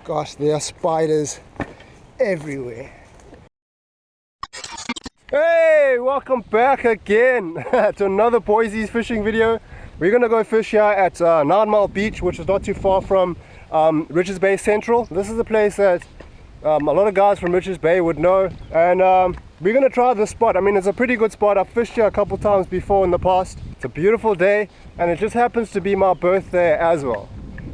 Gosh, there are spiders everywhere. Hey, welcome back again to another Boise's fishing video. We're gonna go fish here at 9 Mile Beach, which is not too far from Richards Bay Central. This is a place that a lot of guys from Richards Bay would know, and we're gonna try this spot. I mean, it's a pretty good spot. I've fished here a couple times before in the past. It's a beautiful day, and it just happens to be my birthday as well.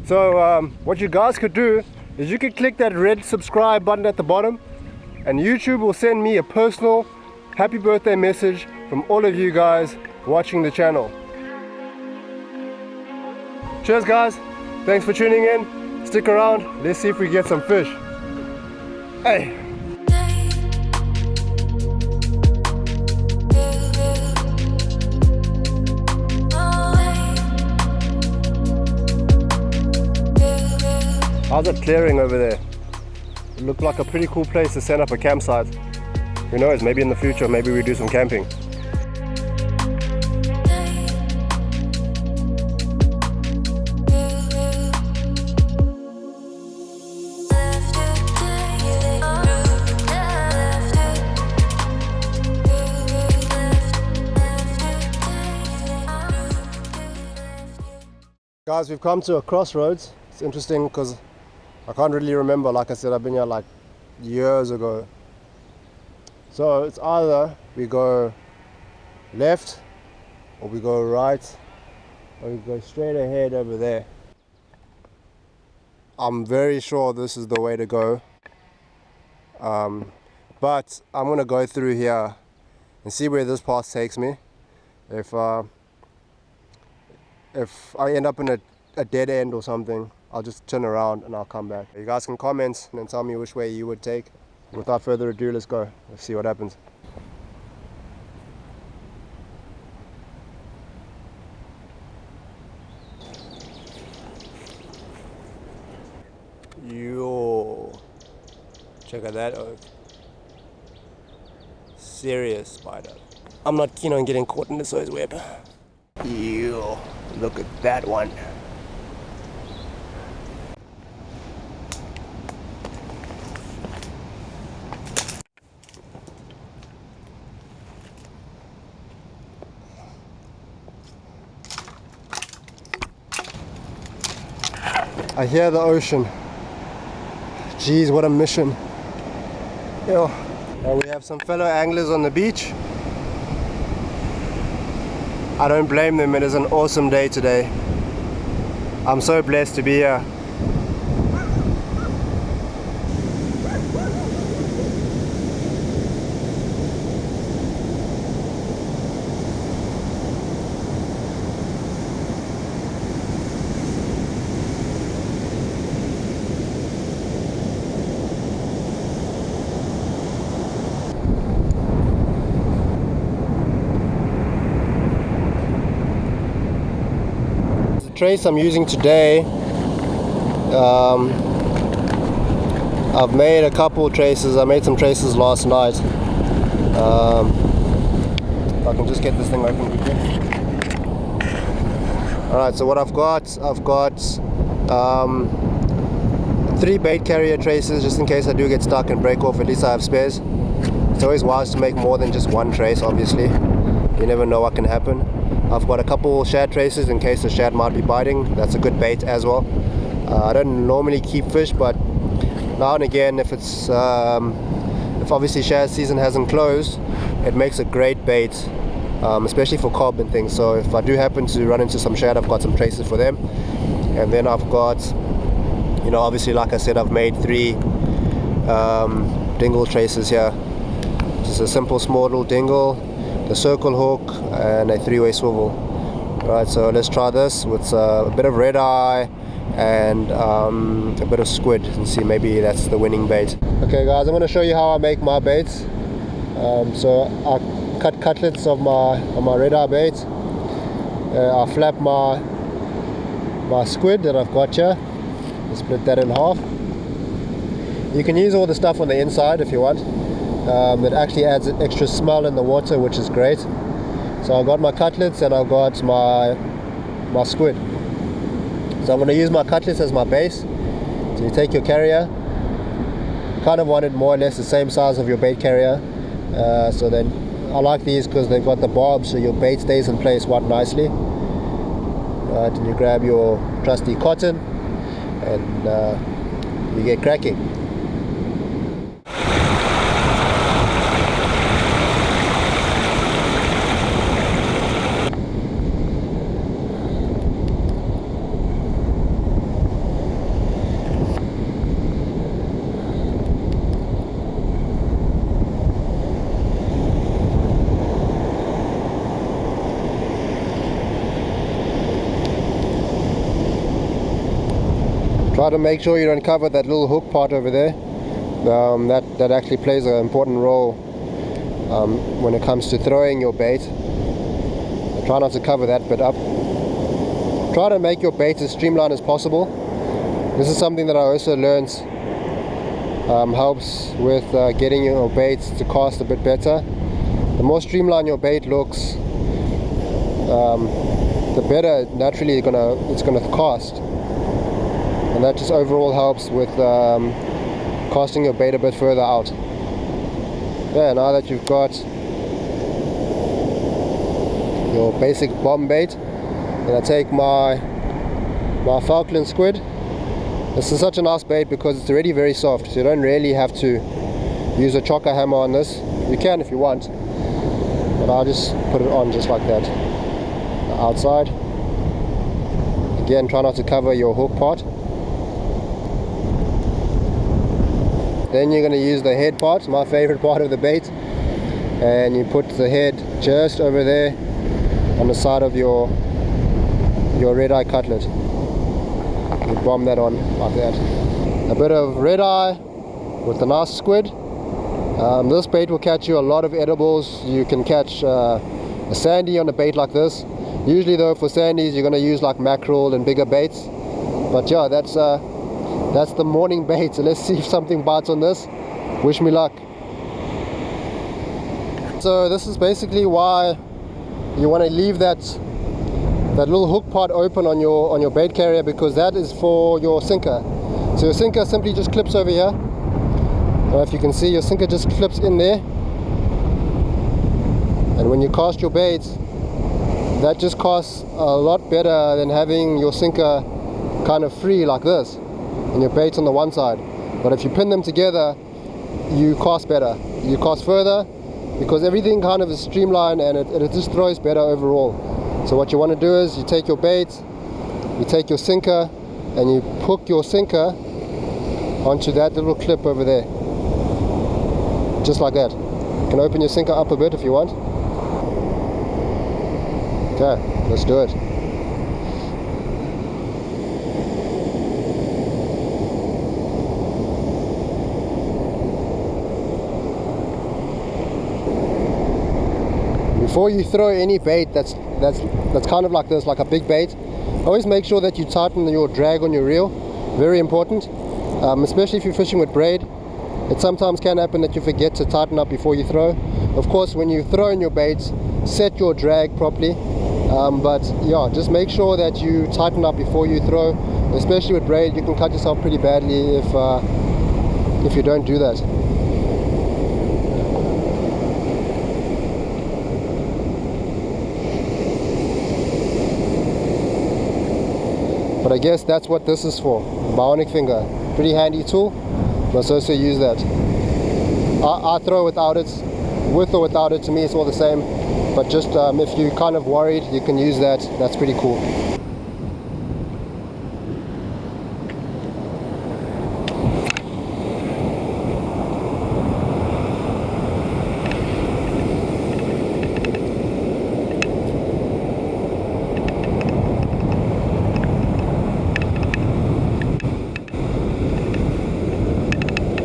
So what you guys could do is you could click that red subscribe button at the bottom, and YouTube will send me a personal happy birthday message from all of you guys watching the channel. Cheers guys, thanks for tuning in. Stick around, let's see if we get some fish. Hey! How's it clearing over there? It looked like a pretty cool place to set up a campsite. Who knows, maybe in the future, maybe we do some camping. Guys, we've come to a crossroads. It's interesting because I can't really remember. Like I said, I've been here like years ago. So it's either we go left or we go right or we go straight ahead over there. I'm very sure this is the way to go. But I'm gonna go through here and see where this path takes me. If I end up in a dead end or something, I'll just turn around and I'll come back. You guys can comment and tell me which way you would take. Without further ado, let's go. Let's see what happens. Yo, check out that oak. Serious spider. I'm not keen on getting caught in this guy's web. Yo, look at that one. I hear the ocean. Jeez, what a mission. Yo. And we have some fellow anglers on the beach. I don't blame them, it is an awesome day today. I'm so blessed to be here. Trace I'm using today, I've made a couple traces. I made some traces last night. I can just get this thing open quickly. Alright, so what I've got 3 bait carrier traces, just in case I do get stuck and break off. At least I have spares. It's always wise to make more than just one trace, obviously. You never know what can happen. I've got a couple shad traces in case the shad might be biting. That's a good bait as well. I don't normally keep fish, but now and again, if obviously shad season hasn't closed, it makes a great bait, especially for cob and things. So if I do happen to run into some shad, I've got some traces for them. And then I've got, you know, obviously like I said, I've made 3 dingle traces here. Just a simple small little dingle, the circle hook, and a 3-way swivel. Alright, so let's try this with a bit of red eye and a bit of squid and see, maybe that's the winning bait. Okay guys, I'm going to show you how I make my baits. So I cut cutlets of my red eye bait. I flap my squid that I've got here. I'll split that in half. You can use all the stuff on the inside if you want. It actually adds an extra smell in the water, which is great. So I've got my cutlets and I've got my squid. So I'm going to use my cutlets as my base to So you take your carrier, kind of want it more or less the same size of your bait carrier. So then I like these because they've got the barbs, so your bait stays in place quite nicely. Right, and you grab your trusty cotton and you get cracking. Try to make sure you don't cover that little hook part over there. That actually plays an important role when it comes to throwing your bait. Try not to cover that bit up. Try to make your bait as streamlined as possible. This is something that I also learned helps with getting your baits to cast a bit better. The more streamlined your bait looks, the better naturally it's gonna cast. And that just overall helps with casting your bait a bit further out. Yeah, now that you've got your basic bomb bait, I'm gonna take my Falkland squid. This is such a nice bait because it's already very soft, so you don't really have to use a chocker hammer on this. You can if you want, but I'll just put it on just like that. The outside. Again, try not to cover your hook part. Then you're going to use the head part, my favorite part of the bait, and you put the head just over there on the side of your red eye cutlet. You bomb that on like that. A bit of red eye with a nice squid. This bait will catch you a lot of edibles. You can catch a sandy on a bait like this. Usually though, for sandies you're going to use like mackerel and bigger baits, but yeah, that's the morning bait. So let's see if something bites on this. Wish me luck. So this is basically why you want to leave that little hook part open on your bait carrier, because that is for your sinker. So your sinker simply just clips over here. I don't know if you can see, your sinker just clips in there, and when you cast your bait, that just casts a lot better than having your sinker kind of free like this and your bait's on the one side. But if you pin them together, you cast better, you cast further, because everything kind of is streamlined and it just throws better overall. So what you want to do is you take your bait, you take your sinker, and you hook your sinker onto that little clip over there, just like that. You can open your sinker up a bit if you want. Okay, let's do it. Before you throw any bait that's kind of like this, like a big bait, always make sure that you tighten your drag on your reel. Very important, especially if you're fishing with braid. It sometimes can happen that you forget to tighten up before you throw. Of course, when you throw in your baits, set your drag properly. But yeah, just make sure that you tighten up before you throw. Especially with braid, you can cut yourself pretty badly if you don't do that. But I guess that's what this is for. Bionic finger. Pretty handy tool. Must also use that. I throw without it. With or without it, to me it's all the same. But just if you're kind of worried, you can use that. That's pretty cool.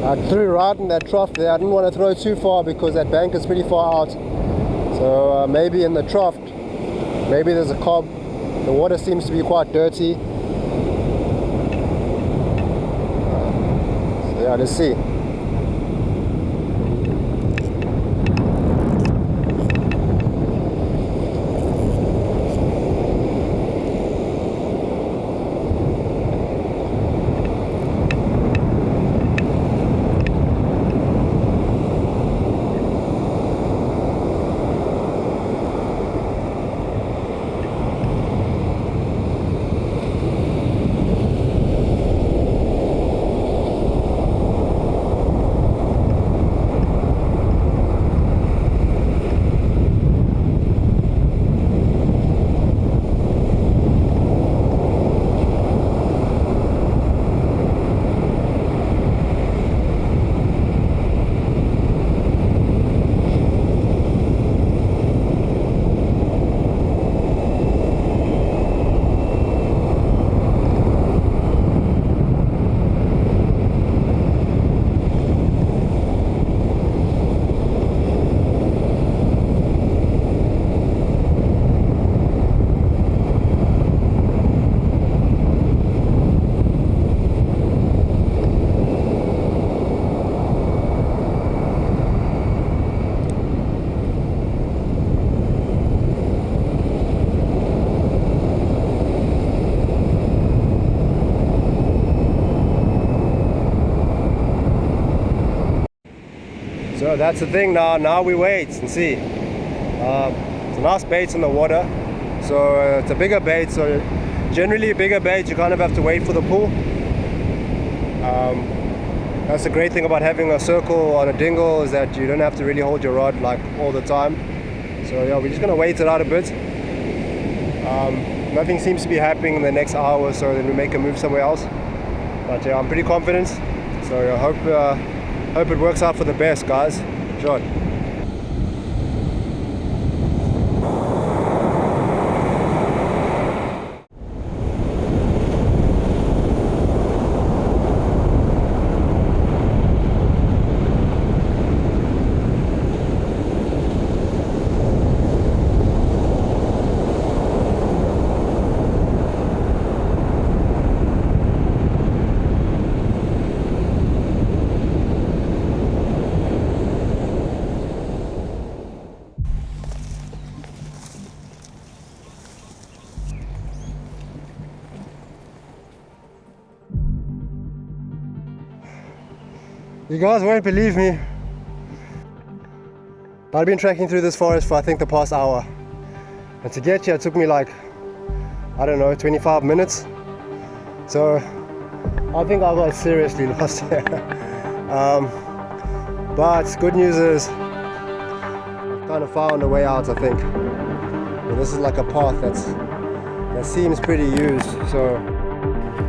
I threw right in that trough there. I didn't want to throw too far because that bank is pretty far out. So maybe in the trough, maybe there's a cob. The water seems to be quite dirty. So yeah, let's see. So that's the thing now. Now we wait and see. It's a nice bait in the water. So it's a bigger bait. So generally a bigger bait, you kind of have to wait for the pull. That's the great thing about having a circle on a dingle, is that you don't have to really hold your rod like all the time. So yeah, we're just gonna wait it out a bit. Nothing seems to be happening in the next hour or so, then we make a move somewhere else. But yeah, I'm pretty confident. So I hope it works out for the best, guys. Enjoy. You guys won't believe me. I've been trekking through this forest for I think the past hour. And to get here it took me like, I don't know, 25 minutes. So I think I got seriously lost here. But good news is I've kind of found a way out, I think. And this is like a path that seems pretty used. So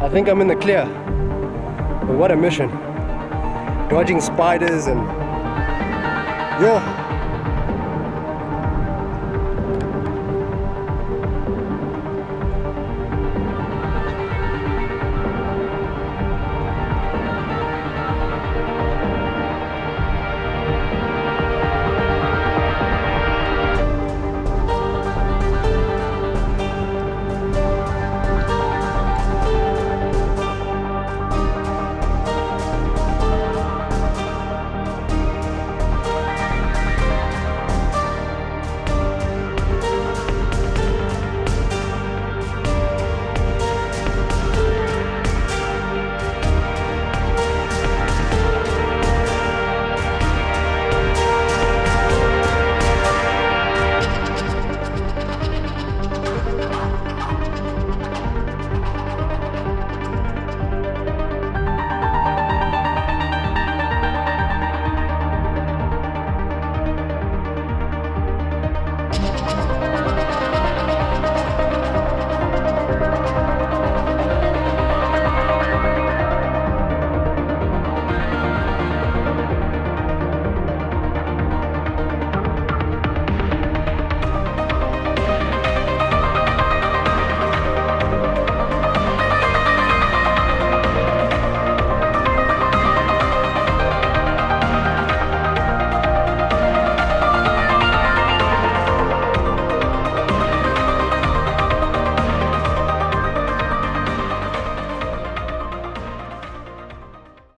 I think I'm in the clear. But what a mission. Dodging spiders and yo.